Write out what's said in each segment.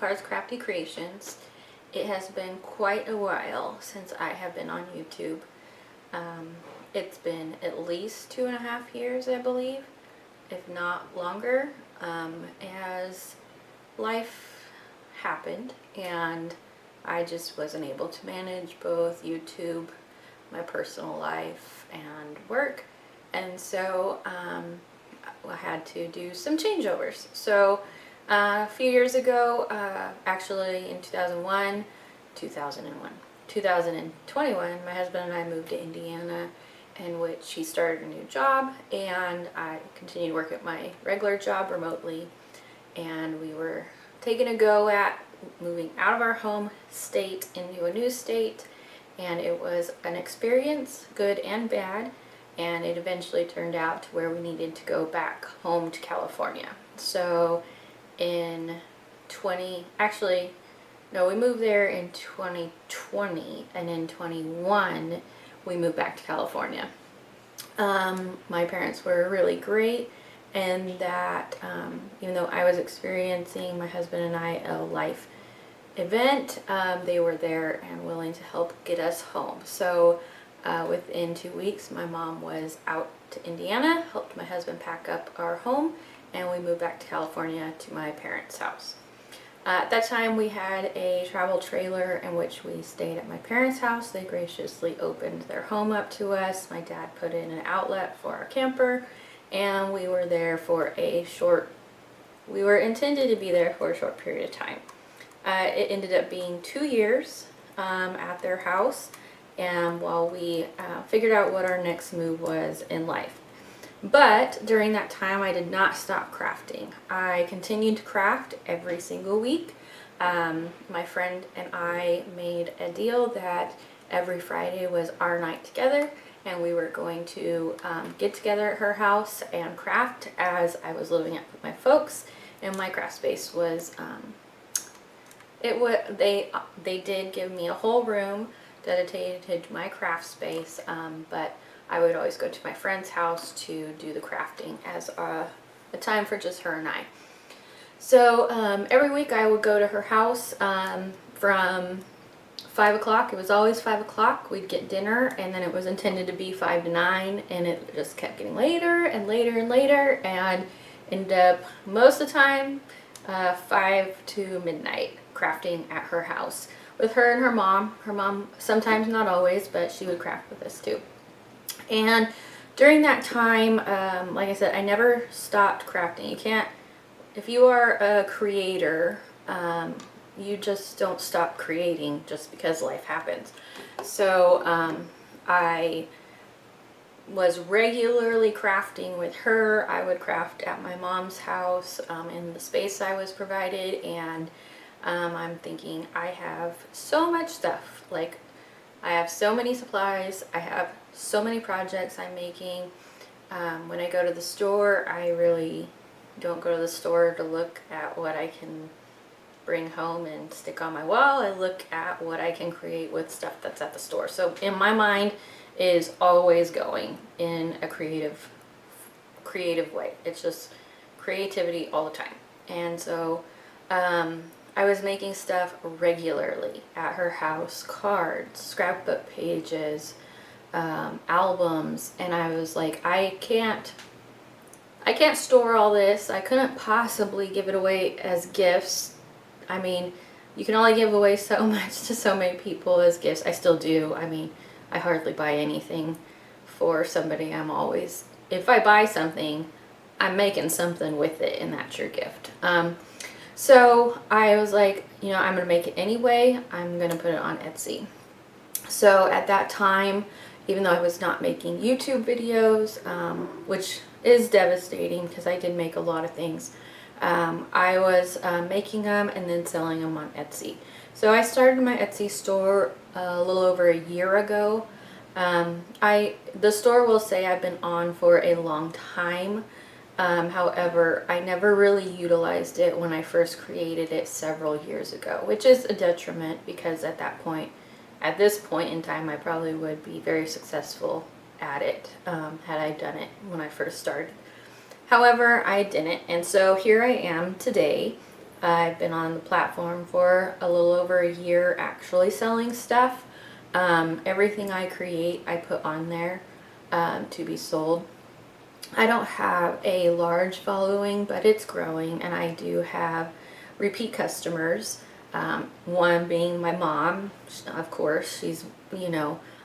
Cards Crafty Creations. It has been quite a while since I have been on YouTube. It's been at least 2.5 years, I believe, if not longer, as life happened and I just wasn't able to manage both YouTube, my personal life, and work, and so I had to do some changeovers. So a few years ago, actually in 2021, my husband and I moved to Indiana, in which he started a new job, and I continued to work at my regular job remotely, and we were taking a go at moving out of our home state into a new state, and it was an experience, good and bad, and it eventually turned out to where we needed to go back home to California. So in we moved there in 2020, and in 21 we moved back to California. My parents were really great, and that even though I was experiencing, my husband and I, a life event, they were there and willing to help get us home. So within 2 weeks, my mom was out to Indiana, helped my husband pack up our home, and we moved back to California to my parents' house. At that time, we had a travel trailer in which we stayed at my parents' house. They graciously opened their home up to us. My dad put in an outlet for our camper, and we were there for we were intended to be there for a short period of time. It ended up being 2 years at their house, and while we figured out what our next move was in life. But during that time, I did not stop crafting. I continued to craft every single week. My friend and I made a deal that every Friday was our night together, and we were going to get together at her house and craft, as I was living up with my folks, and my craft space was they did give me a whole room dedicated to my craft space, but I would always go to my friend's house to do the crafting as a time for just her and I. So every week I would go to her house from 5 o'clock. It was always 5 o'clock. We'd get dinner, and then it was intended to be 5 to 9, and it just kept getting later and later and later, and ended up most of the time 5 to midnight crafting at her house with her and her mom. Her mom, sometimes, not always, but she would craft with us too. And during that time, like I said, I never stopped crafting. You can't, if you are a creator, you just don't stop creating just because life happens. So I was regularly crafting with her. I would craft at my mom's house in the space I was provided, and I'm thinking, I have so much stuff. Like, I have so many supplies, I have so many projects I'm making. When I go to the store, I really don't go to the store to look at what I can bring home and stick on my wall. I look at what I can create with stuff that's at the store. So in my mind is always going in a creative way. It's just creativity all the time. And so I was making stuff regularly at her house: cards, scrapbook pages, albums, and I was like, I can't store all this. I couldn't possibly give it away as gifts. I mean, you can only give away so much to so many people as gifts. I still do. I mean, I hardly buy anything for somebody. If I buy something, I'm making something with it, and that's your gift. So I was like, I'm going to make it anyway. I'm going to put it on Etsy. So at that time, even though I was not making YouTube videos, which is devastating because I did make a lot of things, I was making them and then selling them on Etsy. So I started my Etsy store a little over a year ago. The store will say I've been on for a long time. However, I never really utilized it when I first created it several years ago, which is a detriment because at this point in time, I probably would be very successful at it had I done it when I first started. However, I didn't, and so here I am today I've been on the platform for a little over a year actually selling stuff. Everything I create I put on there to be sold. I don't have a large following, but it's growing, and I do have repeat customers. One being my mom, of course. She's,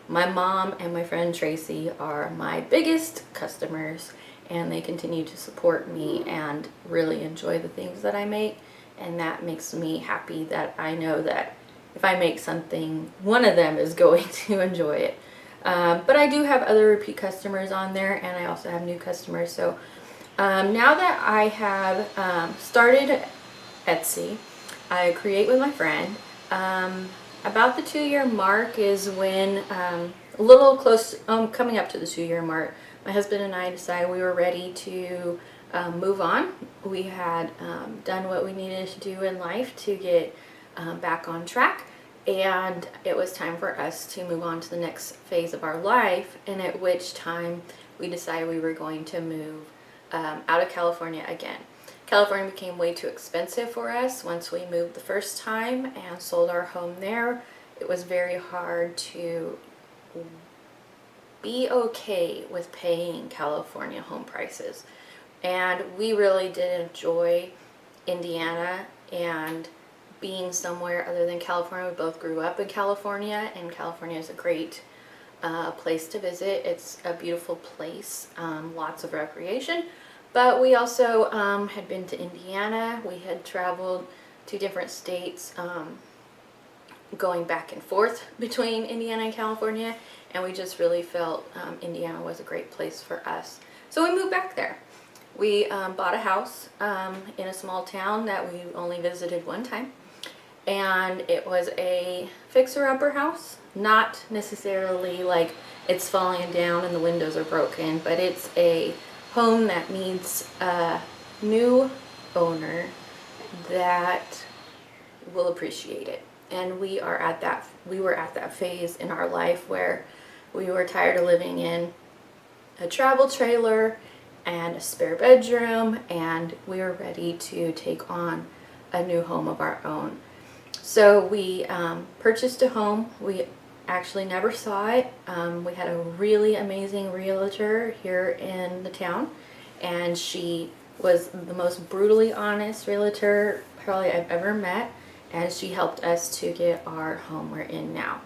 my mom and my friend Tracy are my biggest customers, and they continue to support me and really enjoy the things that I make, and that makes me happy that I know that if I make something, one of them is going to enjoy it. But I do have other repeat customers on there, and I also have new customers. So now that I have started Etsy, I create with my friend. About the 2-year mark is when, a little close, coming up to the 2-year mark, my husband and I decided we were ready to move on. We had done what we needed to do in life to get back on track. And it was time for us to move on to the next phase of our life, and at which time we decided we were going to move out of California again. California became way too expensive for us once we moved the first time and sold our home there. It was very hard to be okay with paying California home prices. And we really did enjoy Indiana and being somewhere other than California. We both grew up in California, and California is a great place to visit. It's a beautiful place, lots of recreation. But we also had been to Indiana. We had traveled to different states, going back and forth between Indiana and California, and we just really felt Indiana was a great place for us. So we moved back there. We bought a house in a small town that we only visited one time. And it was a fixer-upper house, not necessarily like it's falling down and the windows are broken, but it's a home that needs a new owner that will appreciate it. And we were at that phase in our life where we were tired of living in a travel trailer and a spare bedroom, and we were ready to take on a new home of our own. So we purchased a home. We actually never saw it. We had a really amazing realtor here in the town, and she was the most brutally honest realtor probably I've ever met, and she helped us to get our home we're in now.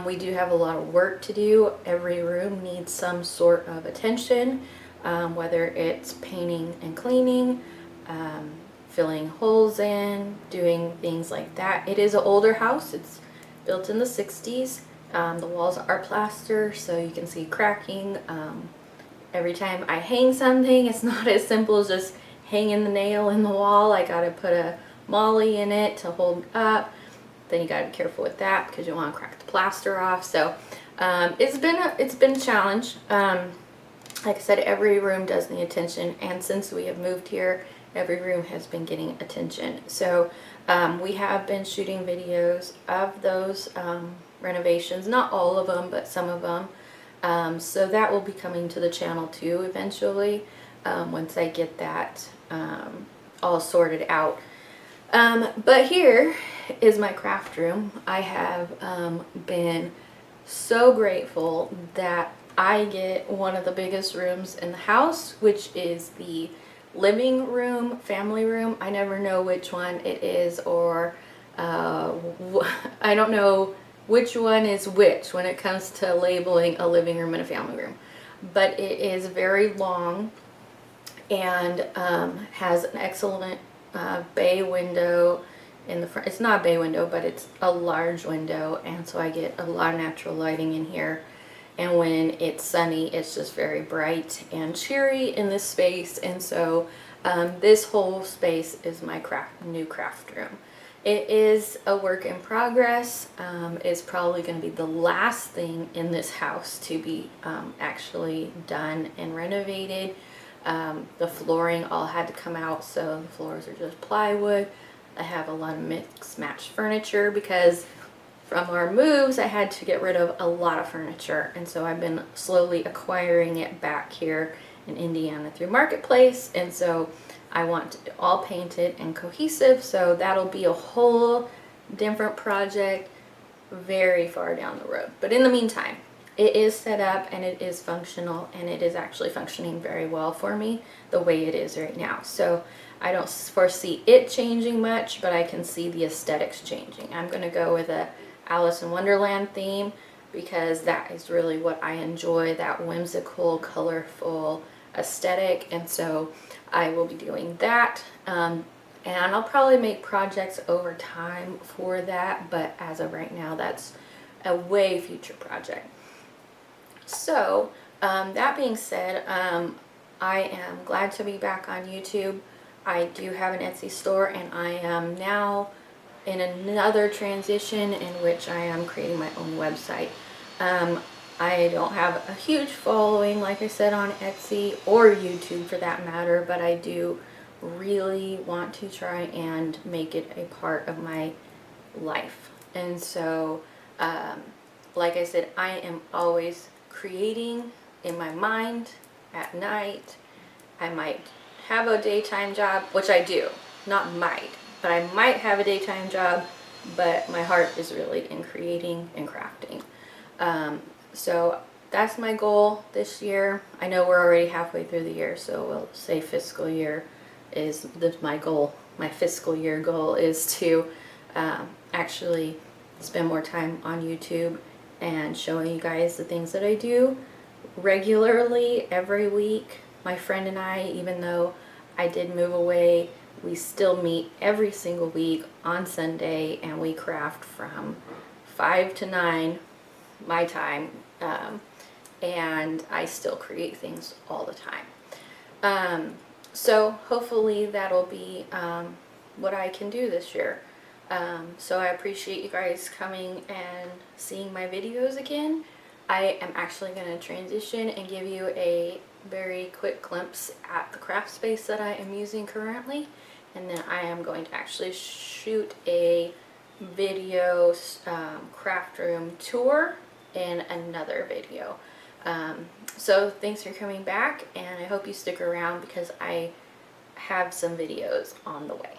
We do have a lot of work to do. Every room needs some sort of attention, whether it's painting and cleaning, filling holes in, doing things like that. It is an older house. It's built in the 60s. The walls are plaster, so you can see cracking. Every time I hang something, it's not as simple as just hanging the nail in the wall. I gotta put a molly in it to hold up. Then you gotta be careful with that because you want to crack the plaster off. So it's been a challenge. Like I said, every room does need attention, and since we have moved here, every room has been getting attention. So we have been shooting videos of those renovations, not all of them, but some of them. So that will be coming to the channel too eventually, once I get that all sorted out. But here is my craft room. I have been so grateful that I get one of the biggest rooms in the house, which is the living room, family room. I never know which one it is, or I don't know which one is which when it comes to labeling a living room and a family room. But it is very long and has an excellent bay window in the front. It's not a bay window, but it's a large window, and so I get a lot of natural lighting in here. And when it's sunny, it's just very bright and cheery in this space. And so this whole space is my new craft room. It is a work in progress. It's probably going to be the last thing in this house to be actually done and renovated. The flooring all had to come out, so the floors are just plywood. I have a lot of mixed match furniture because from our moves I had to get rid of a lot of furniture, and so I've been slowly acquiring it back here in Indiana through Marketplace. And so I want it all painted and cohesive, so that'll be a whole different project very far down the road. But in the meantime, it is set up and it is functional, and it is actually functioning very well for me the way it is right now. So I don't foresee it changing much, but I can see the aesthetics changing. I'm going to go with a Alice in Wonderland theme because that is really what I enjoy, that whimsical, colorful aesthetic, and so I will be doing that. And I'll probably make projects over time for that, but as of right now, that's a way future project. So, that being said, I am glad to be back on YouTube. I do have an Etsy store, and I am now in another transition in which I am creating my own website. I don't have a huge following, like I said, on Etsy or YouTube for that matter, but I do really want to try and make it a part of my life. And so, like I said, I am always creating in my mind at night. I might have a daytime job, which I do, not might, but I might have a daytime job, but my heart is really in creating and crafting. So that's my goal this year. I know we're already halfway through the year, so we'll say fiscal year is my goal. My fiscal year goal is to actually spend more time on YouTube and showing you guys the things that I do regularly every week. My friend and I, even though I did move away, we still meet every single week on Sunday, and we craft from 5 to 9 my time, and I still create things all the time. So hopefully that'll be what I can do this year. So I appreciate you guys coming and seeing my videos again. I am actually going to transition and give you a very quick glimpse at the craft space that I am using currently, and then I am going to actually shoot a video craft room tour in another video. So thanks for coming back, and I hope you stick around because I have some videos on the way.